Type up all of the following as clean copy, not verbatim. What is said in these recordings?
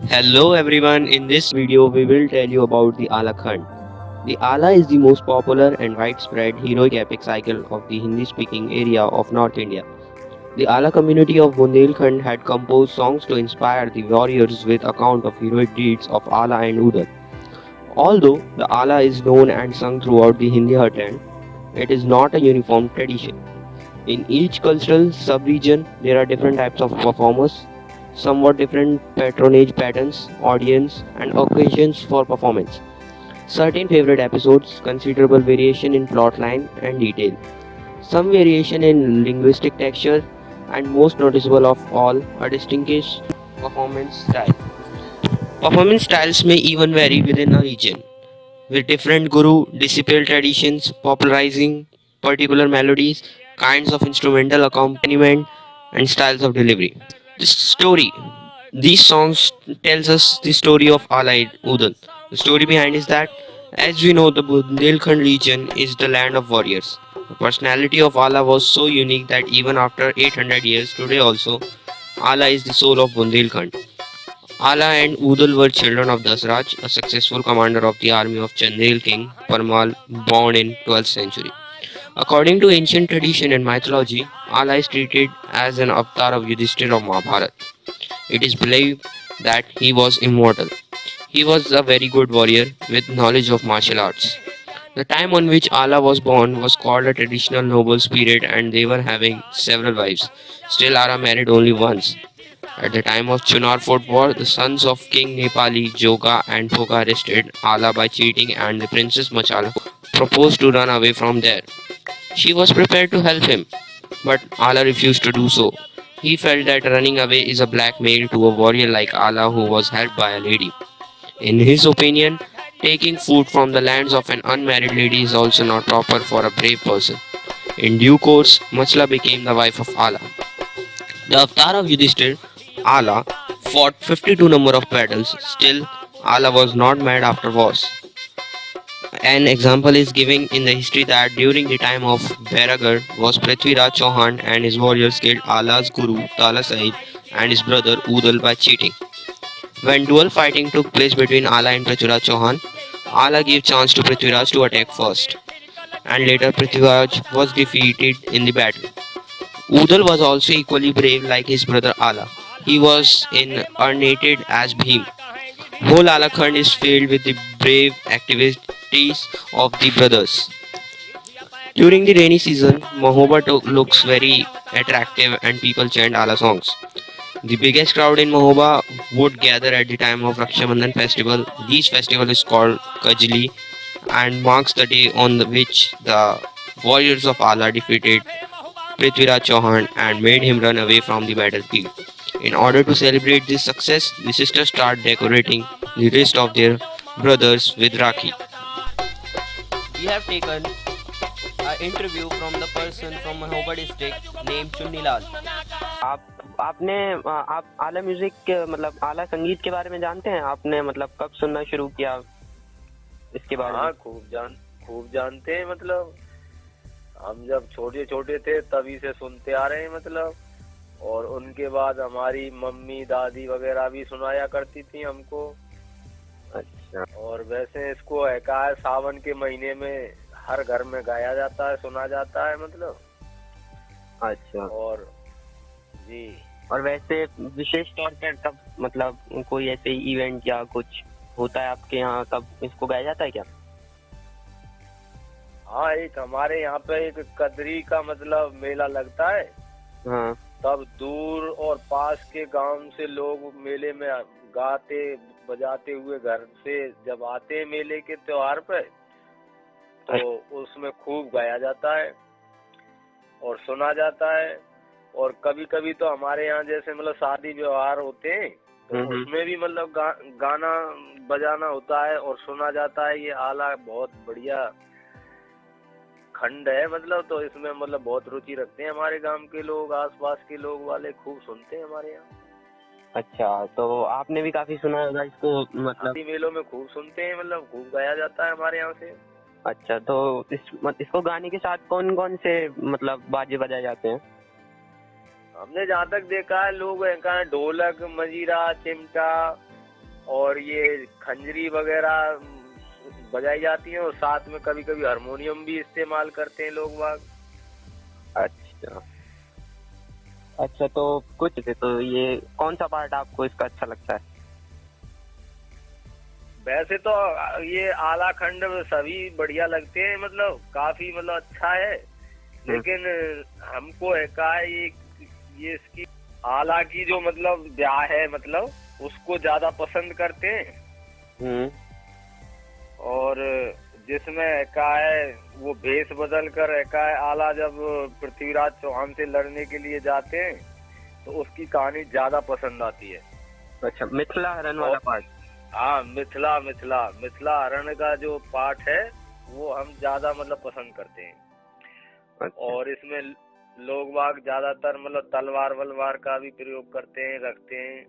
Hello everyone, in this video we will tell you about the Ala Khand. The Ala is the most popular and widespread heroic epic cycle of the Hindi speaking area of North India. The Ala community of Bundelkhand had composed songs to inspire the warriors with account of heroic deeds of Ala and Udal. Although the Ala is known and sung throughout the Hindi heartland, it is not a uniform tradition. In each cultural sub-region, there are different types of performers, somewhat different patronage patterns, audience, and occasions for performance. Certain favorite episodes, considerable variation in plotline and detail, some variation in linguistic texture, and most noticeable of all, a distinguished performance style. Performance styles may even vary within a region, with different guru disciple traditions popularizing particular melodies, kinds of instrumental accompaniment, and styles of delivery. The story. These songs tells us the story of Allied Udal. The story behind is that, as we know, the Bundelkhand region is the land of warriors. The personality of Ala was so unique that even after 800 years, today also, Ala is the soul of Bundelkhand. Ala and Udal were children of Dasraj, a successful commander of the army of Chandel king Parmal, born in 12th century. According to ancient tradition and mythology, Ala is treated as an avatar of Yudhishthira of Mahabharata. It is believed that he was immortal. He was a very good warrior with knowledge of martial arts. The time on which Ala was born was called a traditional noble period and they were having several wives. Still Ala married only once. At the time of Chunar Fort War, the sons of King Nepali, Joga and Bhoga arrested Ala by cheating and the Princess Machala proposed to run away from there. She was prepared to help him, but Ala refused to do so. He felt that running away is a blackmail to a warrior like Ala who was helped by a lady. In his opinion, taking food from the lands of an unmarried lady is also not proper for a brave person. In due course, Machla became the wife of Ala. The avatar of Yudhishthir, Ala, fought 52 number of battles. Still, Ala was not mad after wars. An example is given in the history that during the time of Baragarh was Prithviraj Chauhan and his warriors killed Ala's guru Tala Sahib and his brother Udal by cheating. When dual fighting took place between Ala and Prithviraj Chauhan, Ala gave chance to Prithviraj to attack first, and later Prithviraj was defeated in the battle. Udal was also equally brave like his brother Ala. He was incarnated as Bhim. Whole Alakhand is filled with the brave activities of the brothers. During the rainy season, Mahoba looks very attractive and people chant Ala songs. The biggest crowd in Mahoba would gather at the time of Raksha Bandhan festival. This festival is called Kajli and marks the day on which the warriors of Ala defeated Prithviraj Chauhan and made him run away from the battlefield. In order to celebrate this success, the sisters start decorating the wrist of their brothers with Rakhi. We have taken an interview from the person from Mahoba district named Chunnilal. आप आला music के मतलब आला संगीत के बारे में जानते हैं? आपने मतलब कब सुनना शुरू किया इसके बारे में? हाँ, खूब जानते हैं। मतलब हम जब छोटे छोटे थे तभी से सुनते आ रहे हैं। मतलब और उनके बाद हमारी मम्मी दादी वगैरह भी सुनाया करती थी हमको। अच्छा। और वैसे इसको है सावन के महीने में हर घर में गाया जाता है, सुना जाता है। मतलब अच्छा। और जी, और वैसे विशेष तौर पर कब मतलब कोई ऐसे इवेंट या कुछ होता है आपके यहाँ, कब इसको गाया जाता है क्या? हाँ, एक हमारे यहाँ पे एक कदरी का मतलब मेला लगता है। हाँ। तब दूर और पास के गांव से लोग मेले में गाते बजाते हुए घर से जब आते हैं मेले के त्योहार पे, तो उसमें खूब गाया जाता है और सुना जाता है। और कभी कभी तो हमारे यहाँ जैसे मतलब शादी व्यवहार होते हैं तो उसमें भी मतलब गाना बजाना होता है और सुना जाता है। ये आला बहुत बढ़िया खंड है। मतलब तो इसमें मतलब बहुत रुचि रखते हैं हमारे गांव के लोग, आसपास के लोग वाले खूब सुनते हैं हमारे यहाँ। अच्छा, तो आपने भी काफी सुना होगा इसको? मतलब मेलों में खूब सुनते हैं, मतलब खूब गाया जाता है हमारे यहाँ से। अच्छा, तो इसको गाने के साथ कौन कौन से मतलब बाजे बजाए जाते हैं? हमने जहाँ तक देखा है लोग ढोलक, मजीरा, चिमटा और ये खंजरी वगैरह बजाई जाती हैं, और साथ में कभी कभी हारमोनियम भी इस्तेमाल करते हैं लोग बाग। अच्छा अच्छा, तो कुछ तो ये कौन सा पार्ट आपको इसका अच्छा लगता है? वैसे तो ये आला खंड सभी बढ़िया लगते हैं, मतलब काफी मतलब अच्छा है, लेकिन हमको है का ये इसकी आला की जो मतलब ब्याह है, मतलब उसको ज्यादा पसंद करते हैं। और जिसमें का है वो भेष बदल कर का है आला जब पृथ्वीराज चौहान से लड़ने के लिए जाते हैं तो उसकी कहानी ज्यादा पसंद आती है। अच्छा, मिथिला हरण वाला पार्ट। हाँ, मिथिला मिथिला मिथिला हरण का जो पार्ट है वो हम ज्यादा मतलब पसंद करते हैं। अच्छा। और इसमें लोग बाग ज्यादातर मतलब तलवार वलवार का भी प्रयोग करते हैं, रखते हैं।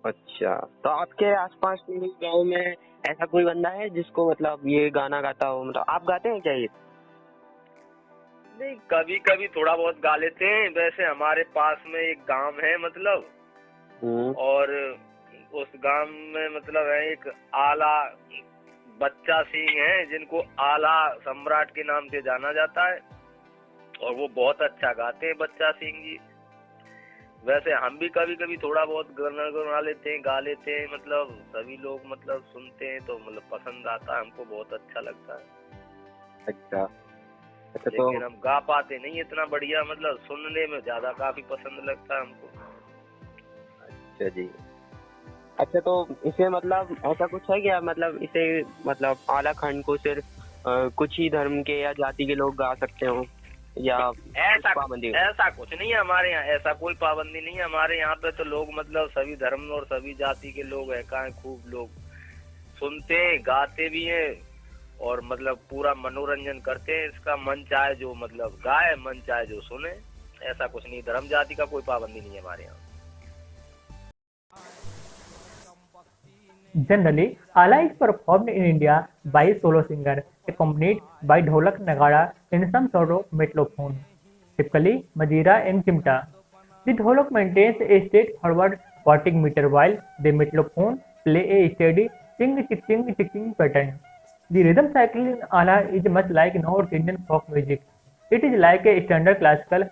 अच्छा, तो आपके आसपास के गांव में ऐसा कोई बंदा है जिसको मतलब ये गाना गाता हो? मतलब आप गाते हैं क्या ये? नहीं, कभी कभी थोड़ा बहुत गा लेते हैं। वैसे हमारे पास में एक गांव है मतलब, और उस गांव में मतलब है एक आला बच्चा सिंह है, जिनको आला सम्राट के नाम से जाना जाता है, और वो बहुत अच्छा गाते हैं बच्चा सिंह जी। वैसे हम भी कभी कभी थोड़ा बहुत गाना गा लेते हैं, गा लेते हैं, मतलब सभी लोग मतलब सुनते हैं तो मतलब पसंद आता है, हमको बहुत अच्छा लगता है। अच्छा अच्छा, लेकिन तो हम गा पाते नहीं इतना बढ़िया, मतलब सुनने में ज्यादा काफी पसंद लगता है हमको। अच्छा जी। अच्छा, तो इसे मतलब ऐसा कुछ है क्या, मतलब इसे मतलब आला खंड को सिर्फ कुछ ही धर्म के या जाति के लोग गा सकते हो, या पाबंदी? ऐसा कुछ नहीं है हमारे यहाँ, ऐसा कोई पाबंदी नहीं है हमारे यहाँ पे। तो लोग मतलब सभी धर्म और सभी जाति के लोग है का खूब लोग सुनते हैं, गाते भी हैं, और मतलब पूरा मनोरंजन करते हैं इसका। मन चाहे जो मतलब गाए, मन चाहे जो सुने, ऐसा कुछ नहीं, धर्म जाति का कोई पाबंदी नहीं है हमारे यहाँ। Generally, Ala is performed in India by a solo singer, accompanied by dholak nagara and some sort of metallophone, typically Majira and Chimta. The dholak maintains a straightforward quartic meter, while the metallophone play a steady ching-ching pattern. The rhythm cycle in Ala is much like North Indian folk music. It is like a standard classical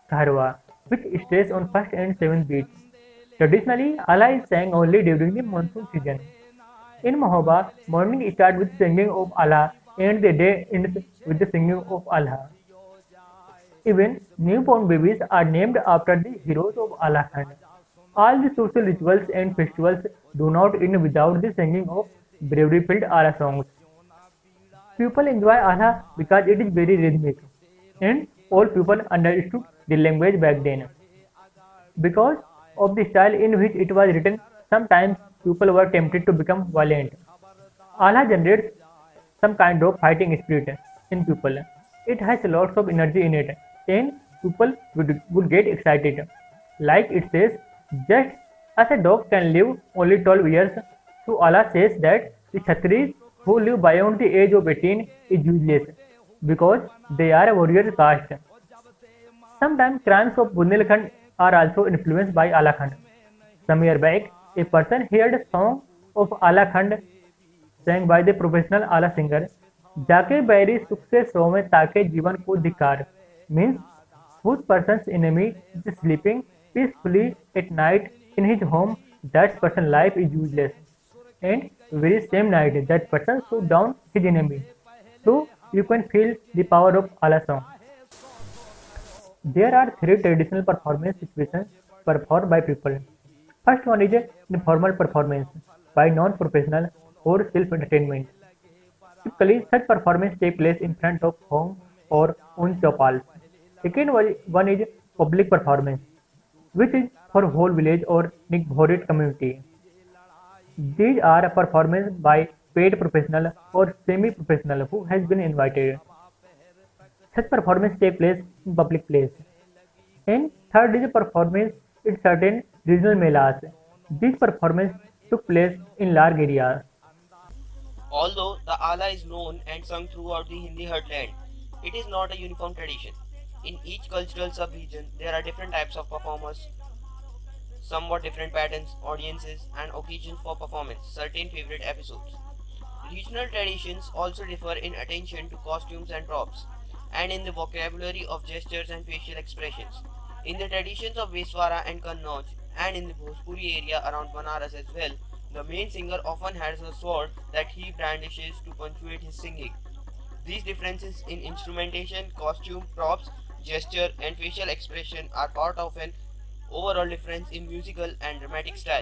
tharwa, which stays on first and seventh beats. Traditionally, Ala is sang only during the monsoon season. In Mahoba, morning starts with singing of Allah and the day ends with the singing of Allah. Even newborn babies are named after the heroes of Allah Khan. All the social rituals and festivals do not end without the singing of bravery-filled Allah songs. People enjoy Allah because it is very rhythmic, and all people understood the language back then. Because of the style in which it was written, sometimes people were tempted to become violent. Allah generates some kind of fighting spirit in people. It has lots of energy in it, and people would get excited. Like it says, just as a dog can live only 12 years, so Allah says that the Kshatris who live beyond the age of 18 is useless because they are a warrior caste. Sometimes crimes of Bundelkhand are also influenced by Alakhand. Some years back, a person heard a song of Alakhand sang by the professional आला singer. जाके बैरी सुख से सो में ताके जीवन को धिकार means whose person's enemy is sleeping peacefully at night in his home, that person's life is useless, and very same night that person shoot down his enemy. So you can feel the power of Allah song. There are three traditional performance situations performed by people. First one is informal performance by non-professional or self-entertainment. Typically, such performance take place in front of home or on chopals. Second one is public performance, which is for whole village or neighborhood community. These are performances by paid professional or semi-professional who has been invited. Such performance take place in public place. And third is a performance in certain regional melas. This performance took place in large areas. Although the ala is known and sung throughout the Hindi heartland, it is not a uniform tradition. In each cultural sub-region, there are different types of performers. somewhat different patterns, audiences, and occasions for performance, certain favorite episodes. Regional traditions also differ in attention to costumes and props, and in the vocabulary of gestures and facial expressions. In the traditions of Veswara and Kannauj, and in the Bhojpuri area around Banaras as well, the main singer often has a sword that he brandishes to punctuate his singing. These differences in instrumentation, costume, props, gesture, and facial expression are part of an overall difference in musical and dramatic style.